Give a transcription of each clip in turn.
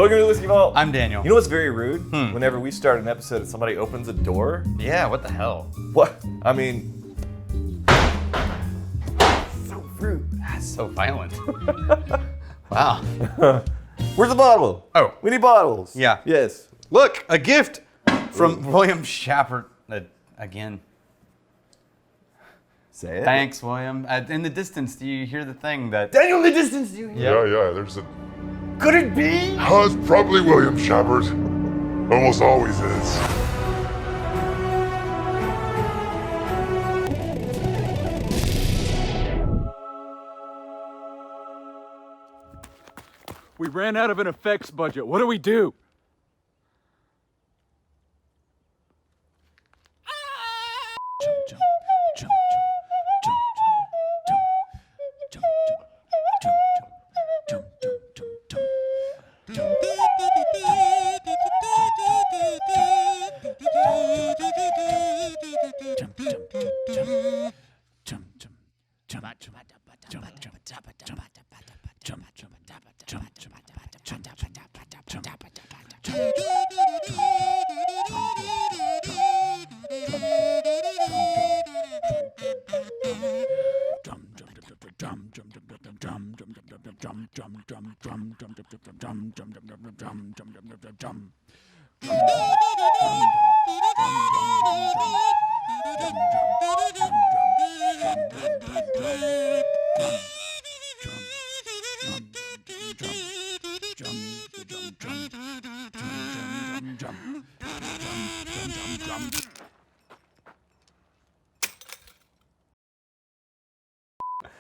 Welcome to the Whiskey Vault. I'm Daniel. You know what's very rude? Whenever we start an episode and somebody opens a door. Yeah, what the hell? What? I mean, so rude. That's so violent. Wow. Where's the bottle? Oh. We need bottles. Yeah. Yes. Look, a gift from William Schappert again. Say it. Thanks, William. In the distance, do you hear the thing that... Daniel, in the distance, do you hear? Yeah, there's a... Could it be? Oh, it's probably William Schappert. Almost always is. We ran out of an effects budget. What do we do?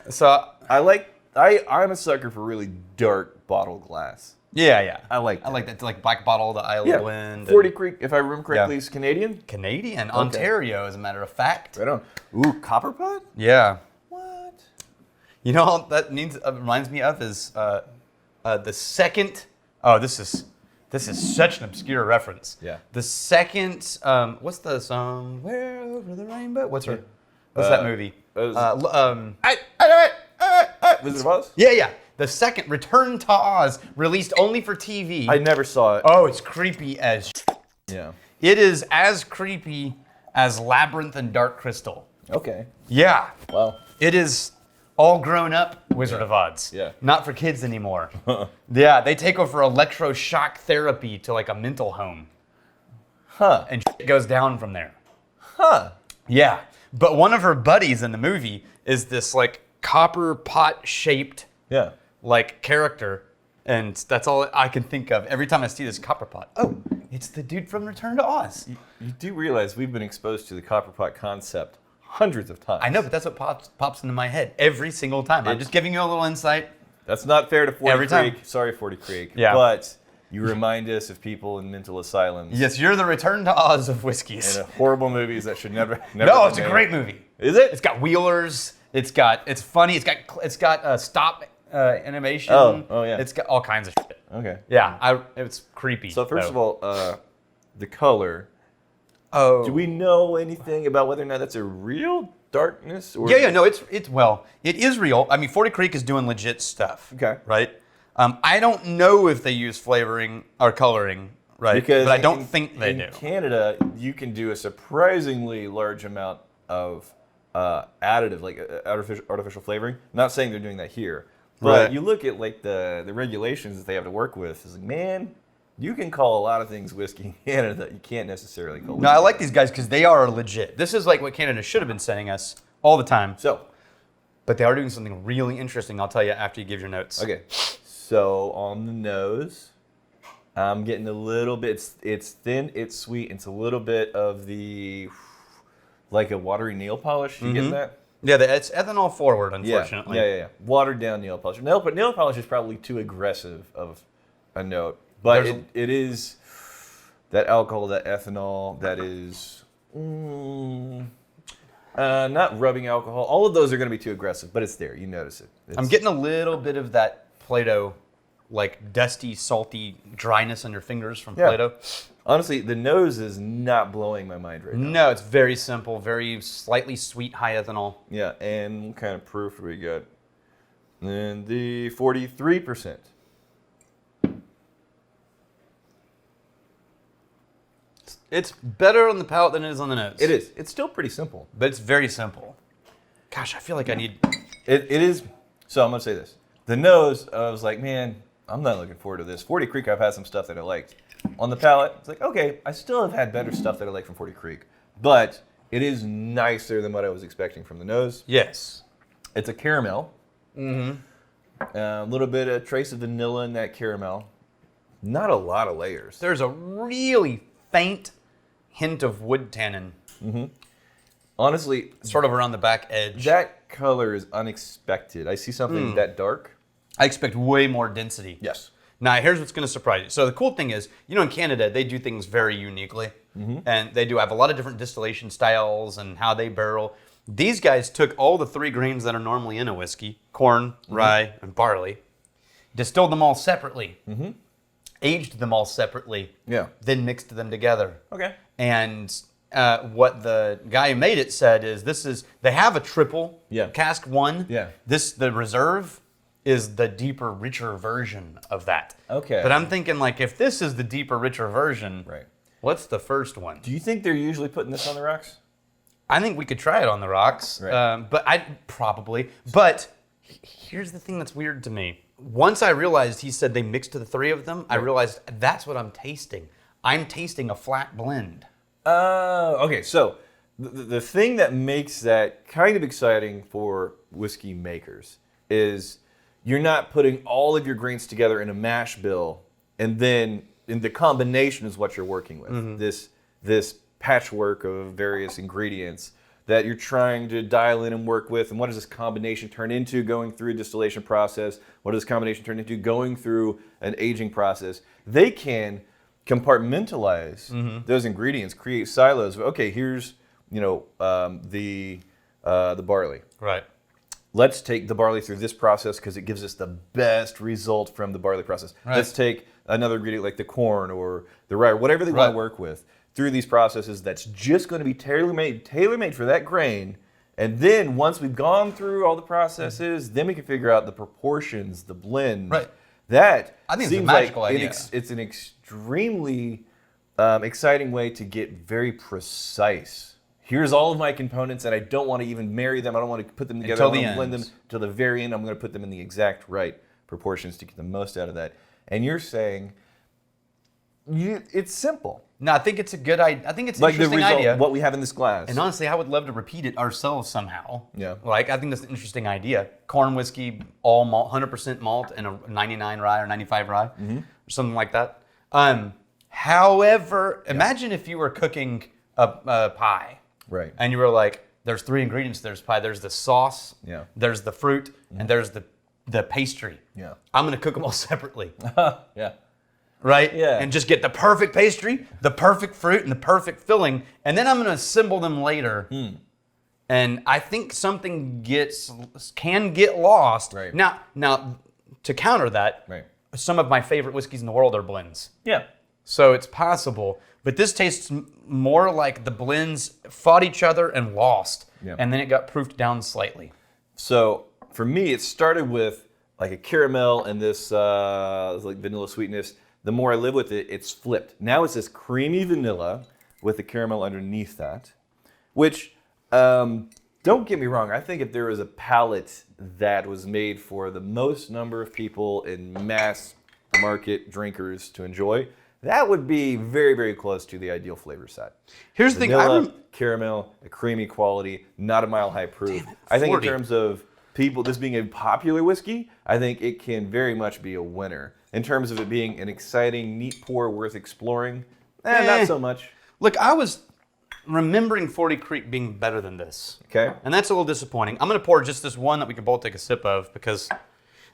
So, I'm a sucker for really dark bottle glass. yeah. I like that. It's like Black Bottle, the Isle of Wind. 40 Creek, if I remember correctly, Yeah. is Canadian. Canadian, Ontario, as a matter of fact. Right on. Ooh, copper pot? Yeah. What? You know what that reminds me of is the second... Oh, this is such an obscure reference. Yeah. The second... what's the song? Where over the rainbow? What's that movie? Wizard of Oz? Yeah. The second, Return to Oz, released only for TV. I never saw it. Oh, it's creepy as... Yeah. It is as creepy as Labyrinth and Dark Crystal. Okay. Yeah. Well. It is all grown up Wizard of Oz. Yeah. Not for kids anymore. Yeah, they take over electroshock therapy to like a mental home. Huh. And shit goes down from there. Huh. Yeah. But one of her buddies in the movie is this like copper pot shaped Yeah. like character. And that's all I can think of every time I see this copper pot. Oh, it's the dude from Return to Oz. You do realize we've been exposed to the copper pot concept hundreds of times. I know, but that's what pops into my head every single time. I'm just giving you a little insight. That's not fair to 40 Every time. Creek. Sorry, 40 Creek. Yeah. But you remind us of people in mental asylums. Yes, you're the Return to Oz of whiskeys. And horrible movies that should never No, it's be a made. great movie. Is it? It's got wheelers. It's funny. It's got stop animation. Oh, yeah. It's got all kinds of shit. Okay. Yeah, it's creepy. So first of all, the color. oh, Do we know anything about whether or not that's a real darkness? Or Yeah. No, it is real. I mean, 40 Creek is doing legit stuff. Okay. Right. I don't know if they use flavoring or coloring. Right. Because but I don't think they do. In Canada, you can do a surprisingly large amount of additive, like artificial flavoring. Not saying they're doing that here, but Right. you look at like the regulations that they have to work with. It's like, man, you can call a lot of things whiskey in Canada that you can't necessarily call. No, I like these guys because they are legit. This is like what Canada should have been sending us all the time. So, But they are doing something really interesting. I'll tell you after you give your notes. okay, so on the nose, I'm getting a little bit. It's thin, it's sweet. It's a little bit of the like a watery nail polish. You getting that? Yeah, it's ethanol forward, unfortunately. Yeah. Watered down nail polish. Nail polish is probably too aggressive of a note, but it is that alcohol, that ethanol, that is not rubbing alcohol. All of those are going to be too aggressive, but it's there. You notice it. I'm getting a little bit of that Play-Doh, like dusty, salty dryness on your fingers from Play-Doh. Honestly, the nose is not blowing my mind right now. No, it's very simple, very slightly sweet, high ethanol. Yeah, and what kind of proof do we got? And the 43%. It's better on the palate than it is on the nose. It is. It's still pretty simple. But it's very simple. Gosh, I feel like I need... It is. So I'm gonna say this. The nose, I was like, man, I'm not looking forward to this. 40 Creek, I've had some stuff that I liked. On the palate, it's like, okay, I still have had better stuff that I like from 40 Creek, but it is nicer than what I was expecting from the nose. Yes. It's a caramel. A little bit of trace of vanilla in that caramel. Not a lot of layers. There's a really faint hint of wood tannin. Honestly, Sort of around the back edge. that color is unexpected. I see something that dark. I expect way more density. Yes. Now, here's what's going to surprise you. So the cool thing is, in Canada, they do things very uniquely. And they do have a lot of different distillation styles and how they barrel. These guys took all the 3 grains that are normally in a whiskey, corn, rye, and barley, distilled them all separately, aged them all separately, then mixed them together. Okay. And what the guy who made it said is they have a triple cask one. Yeah. The reserve is the deeper, richer version of that. Okay. But I'm thinking, like, if this is the deeper, richer version, Right. what's the first one? Do you think they're usually putting this on the rocks? I think we could try it on the rocks. Right. But here's the thing that's weird to me. Once I realized he said they mixed the 3 of them, I realized that's what I'm tasting. I'm tasting a flat blend. Okay. So the thing that makes that kind of exciting for whiskey makers is you're not putting all of your grains together in a mash bill, and then the combination is what you're working with. This patchwork of various ingredients that you're trying to dial in and work with, and what does this combination turn into going through a distillation process? What does this combination turn into going through an aging process? They can compartmentalize those ingredients, create silos. Okay, here's the barley. Right. Let's take the barley through this process because it gives us the best result from the barley process. Right. Let's take another ingredient like the corn or the rye, or whatever they want to work with, through these processes that's just going to be tailor-made for that grain. And then once we've gone through all the processes, then we can figure out the proportions, the blend. Right. That I think it's a seems magical like idea. It's an extremely exciting way to get very precise. Here's all of my components, and I don't want to even marry them. I don't want to put them together. Until I the want to blend them end. till the very end. I'm going to put them in the exact right proportions to get the most out of that. And you're saying it's simple. No, I think it's a good idea. I think it's an Like the interesting result, idea. what we have in this glass. And honestly, I would love to repeat it ourselves somehow. Yeah. Like, I think that's an interesting idea. Corn whiskey, all malt, 100% malt, and a 99 rye or 95 rye, or something like that. However, imagine if you were cooking a pie. Right. And you were like, there's 3 ingredients. There's pie. There's the sauce. Yeah. There's the fruit. And there's the pastry. Yeah. I'm going to cook them all separately. Yeah. Right? Yeah. And just get the perfect pastry, the perfect fruit, and the perfect filling. And then I'm going to assemble them later. And I think something can get lost. Right. Now, to counter that, Right. some of my favorite whiskeys in the world are blends. Yeah. So it's possible. But this tastes more like the blends fought each other and lost. Yeah. And then it got proofed down slightly. So for me, it started with like a caramel and this like vanilla sweetness. The more I live with it, it's flipped. Now it's this creamy vanilla with the caramel underneath that, which, don't get me wrong, I think if there was a palate that was made for the most number of people in mass market drinkers to enjoy, that would be very, very close to the ideal flavor set. Here's the thing. Vanilla, caramel, a creamy quality, not a mile high proof. I think in 40. terms of people, this being a popular whiskey, I think it can very much be a winner. In terms of it being an exciting, neat pour worth exploring, not so much. Look, I was remembering 40 Creek being better than this. Okay. And that's a little disappointing. I'm going to pour just this one that we can both take a sip of because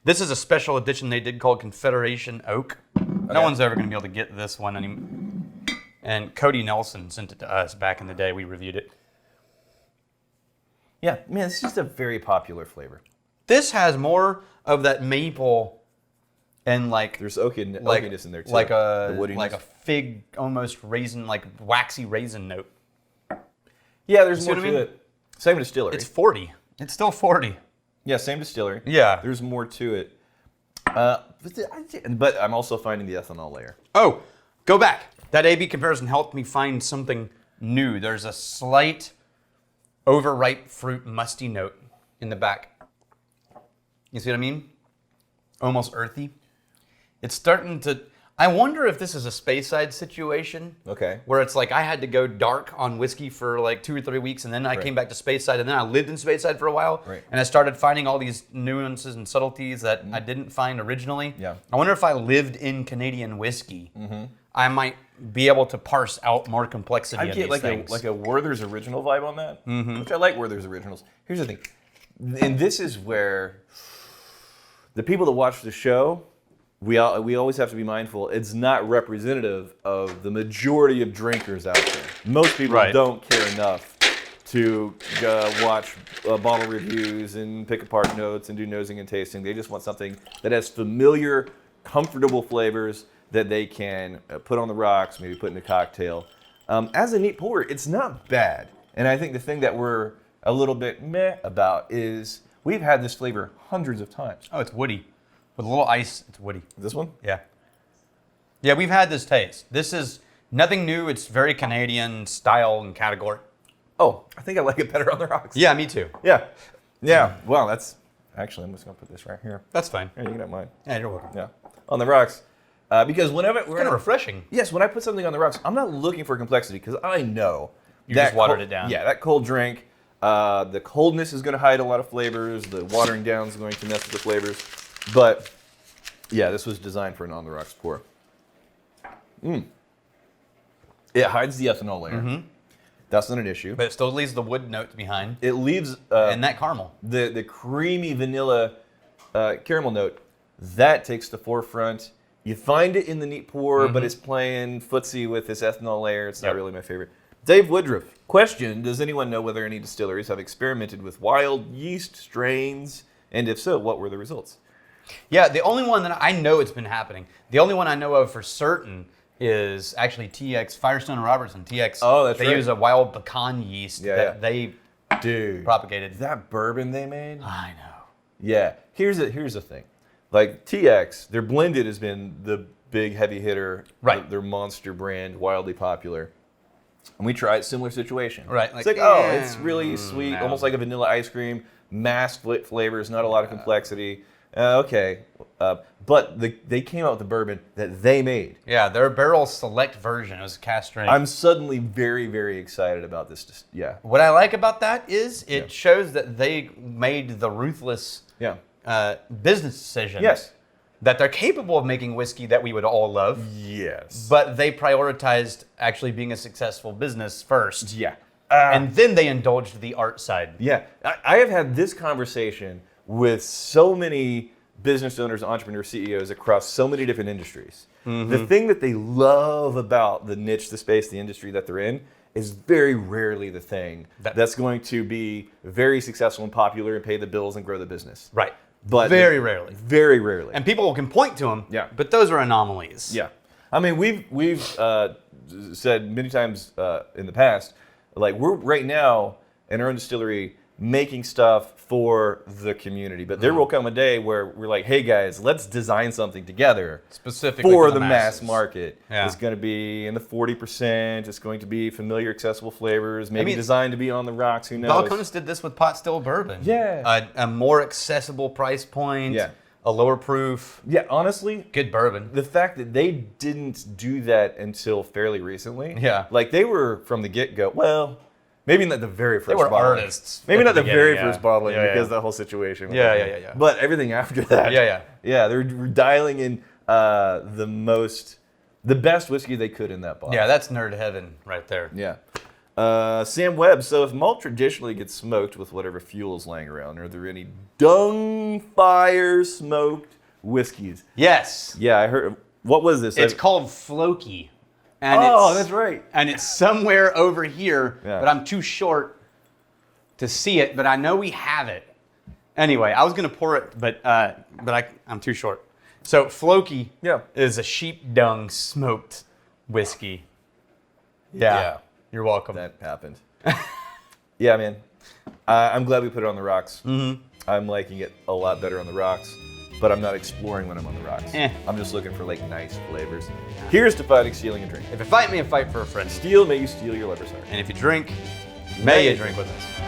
this is a special edition they did called Confederation Oak. No one's ever going to be able to get this one anymore. And Cody Nelson sent it to us back in the day. We reviewed it. Yeah, man, it's just a very popular flavor. This has more of that maple and like There's oakiness in there too. like The a woodiness. fig, almost raisin, like waxy raisin note. Yeah, there's See more what I to mean? it. Same distillery. It's 40. It's still 40. Yeah, same distillery. Yeah. There's more to it. But I'm also finding the ethanol layer. Oh, go back. That A/B comparison helped me find something new. There's a slight overripe fruit musty note in the back. You see what I mean? Almost earthy. It's starting to... I wonder if this is a Speyside situation. Okay. Where it's like I had to go dark on whiskey for like 2 or 3 weeks, and then I came back to Speyside, and then I lived in Speyside for a while, and I started finding all these nuances and subtleties that I didn't find originally. Yeah. I wonder if I lived in Canadian whiskey, I might be able to parse out more complexity in these things. Like a Werther's Original vibe on that, which I like Werther's Originals. Here's the thing, and this is where the people that watch the show, we always have to be mindful. It's not representative of the majority of drinkers out there. Most people don't care enough to watch bottle reviews and pick apart notes and do nosing and tasting. They just want something that has familiar, comfortable flavors that they can put on the rocks, maybe put in a cocktail. As a neat pour, it's not bad. And I think the thing that we're a little bit meh about is we've had this flavor hundreds of times. Oh, it's woody. With a little ice, it's woody. This one? Yeah. Yeah, we've had this taste. This is nothing new. It's very Canadian style and category. Oh, I think I like it better on the rocks. Yeah, me too. Yeah. Yeah. Well, that's... Actually, I'm just going to put this right here. That's fine. Here, you can have mine. Yeah, you're welcome. Yeah. On the rocks. Because whenever... It's kind of refreshing. Yes, when I put something on the rocks, I'm not looking for complexity because I know... You just watered it down. Yeah, that cold drink, the coldness is going to hide a lot of flavors. The watering down is going to mess with the flavors. But, yeah, this was designed for an on-the-rocks pour. It hides the ethanol layer. That's not an issue. But it still leaves the wood notes behind. It leaves... and that caramel. The creamy vanilla caramel note, that takes the forefront. You find it in the neat pour, but it's playing footsie with this ethanol layer. It's not really my favorite. Dave Woodruff, question, does anyone know whether any distilleries have experimented with wild yeast strains? And if so, what were the results? Yeah, the only one that I know it's been happening, the only one I know of for certain is actually TX, Firestone and Robertson. TX, Oh, that's they right. use a wild pecan yeast that they propagated. That bourbon they made? I know. Yeah, here's the thing. Like TX, their blended has been the big heavy hitter, their monster brand, wildly popular. And we tried similar situation. Right. It's like, oh, it's really sweet, almost like a vanilla ice cream, masked flavors, not a lot of complexity. Okay. But they came out with the bourbon that they made. Yeah, their barrel select version. It was cast strength. I'm suddenly very, very excited about this. Yeah. What I like about that is it shows that they made the ruthless business decision. Yes. That they're capable of making whiskey that we would all love. Yes. But they prioritized actually being a successful business first. Yeah. And then they indulged the art side. Yeah. I have had this conversation with so many business owners, entrepreneurs, CEOs across so many different industries. The thing that they love about the niche, the space, the industry that they're in is very rarely the thing that's going to be very successful and popular and pay the bills and grow the business. Right. But very rarely. Very rarely. And people can point to them. Yeah. But those are anomalies. Yeah. I mean, we've said many times in the past, like we're right now in our own distillery making stuff for the community. But there will come a day where we're like, hey guys, let's design something together specifically for for the mass masses. market. Yeah. It's going to be in the 40%. It's going to be familiar, accessible flavors, maybe designed to be on the rocks. Who knows? Balcones did this with pot still bourbon. Yeah. A more accessible price point. Yeah. A lower proof. Yeah, honestly, Good bourbon. the fact that they didn't do that until fairly recently. Yeah. Like they were from the get-go, well, maybe not the very first were bottling. artists Maybe at not the the very beginning, first bottling Yeah, because yeah. the whole situation. with Yeah, everything. yeah. But everything after that. Yeah. Yeah, they were dialing in the best whiskey they could in that bottle. Yeah, that's nerd heaven right there. Yeah. Sam Webb, so if malt traditionally gets smoked with whatever fuel is laying around, are there any dung fire smoked whiskeys? Yes. Yeah, I heard. What was this? It's called Floki. And that's right. And it's somewhere over here, Yeah. but I'm too short to see it, but I know we have it. Anyway, I was going to pour it, but I'm too short. So Floki is a sheep dung smoked whiskey. Yeah. You're welcome. That happened. Yeah, man. I'm glad we put it on the rocks. I'm liking it a lot better on the rocks. but I'm not exploring when I'm on the rocks. Eh. I'm just looking for like nice flavors. Here's to fighting, stealing, and drinking. If you fight me, fight for a friend. Steal, may you steal your lover's heart. And if you drink, may you drink with us.